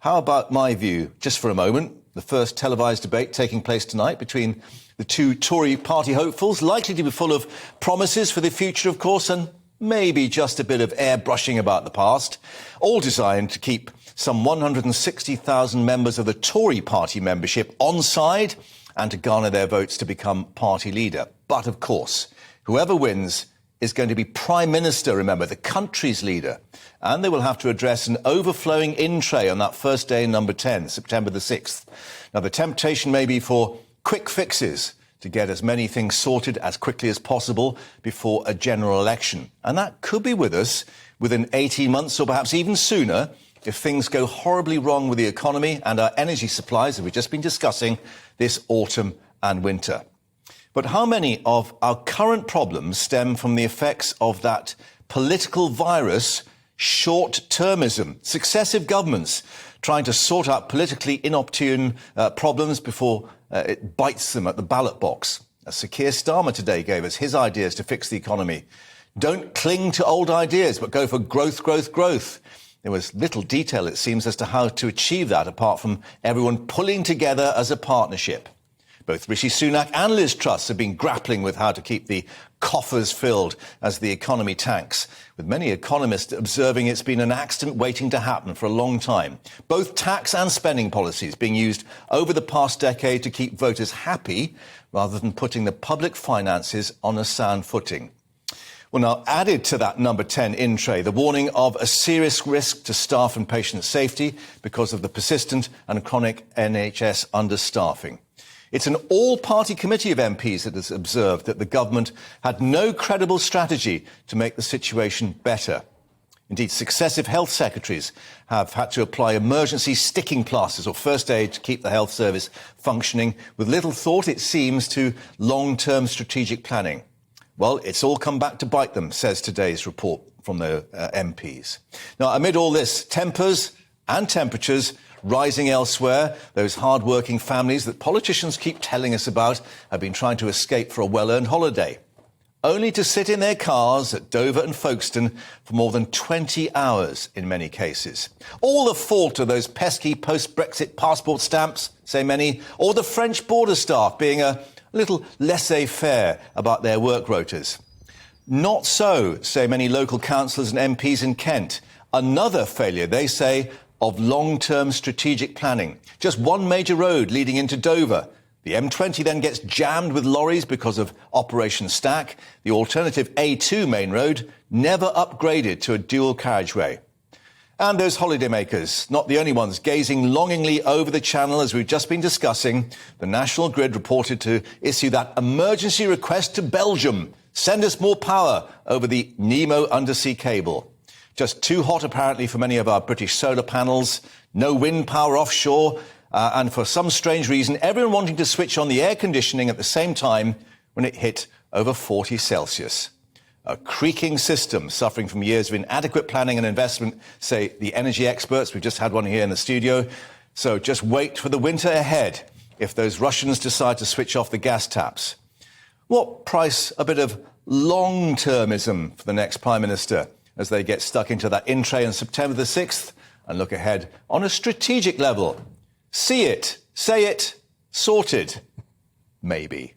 How about my view? Just for a moment, the first televised debate taking place tonight between the two Tory party hopefuls, likely to be full of promises for the future, of course, and maybe just a bit of airbrushing about the past, all designed to keep some 160,000 members of the Tory party membership on side and to garner their votes to become party leader. But, of course, whoever wins is going to be Prime Minister, remember, the country's leader. And they will have to address an overflowing in-tray on that first day in number 10, September the 6th. Now, the temptation may be for quick fixes to get as many things sorted as quickly as possible before a general election. And that could be with us within 18 months or perhaps even sooner if things go horribly wrong with the economy and our energy supplies, as we've just been discussing, this autumn and winter. But how many of our current problems stem from the effects of that political virus, short-termism, successive governments trying to sort out politically inopportune problems before it bites them at the ballot box? As Sir Keir Starmer today gave us his ideas to fix the economy. Don't cling to old ideas, but go for growth, growth, growth. There was little detail, it seems, as to how to achieve that, apart from everyone pulling together as a partnership. Both Rishi Sunak and Liz Truss have been grappling with how to keep the coffers filled as the economy tanks, with many economists observing it's been an accident waiting to happen for a long time. Both tax and spending policies being used over the past decade to keep voters happy rather than putting the public finances on a sound footing. Well, now, added to that number 10 in-tray, the warning of a serious risk to staff and patient safety because of the persistent and chronic NHS understaffing. It's an all-party committee of MPs that has observed that the government had no credible strategy to make the situation better. Indeed, successive health secretaries have had to apply emergency sticking plasters or first aid to keep the health service functioning, with little thought, it seems, to long-term strategic planning. Well, it's all come back to bite them, says today's report from the MPs. Now, amid all this, tempers and temperatures rising elsewhere, those hard-working families that politicians keep telling us about have been trying to escape for a well-earned holiday, only to sit in their cars at Dover and Folkestone for more than 20 hours in many cases. All the fault of those pesky post-Brexit passport stamps, say many, or the French border staff being a little laissez-faire about their work rotas. Not so, say many local councillors and MPs in Kent. Another failure, they say, of long-term strategic planning. Just one major road leading into Dover. The M20 then gets jammed with lorries because of Operation Stack. The alternative A2 main road never upgraded to a dual carriageway. And those holidaymakers, not the only ones, gazing longingly over the channel as we've just been discussing. The National Grid reported to issue that emergency request to Belgium. Send us more power over the Nemo undersea cable. Just too hot, apparently, for many of our British solar panels. No wind power offshore. And for some strange reason, everyone wanting to switch on the air conditioning at the same time when it hit over 40 Celsius. A creaking system suffering from years of inadequate planning and investment, say the energy experts. We've just had one here in the studio. So just wait for the winter ahead if those Russians decide to switch off the gas taps. What price a bit of long-termism for the next Prime Minister as they get stuck into that in-tray on September the 6th and look ahead on a strategic level? See it, say it, sorted. Maybe.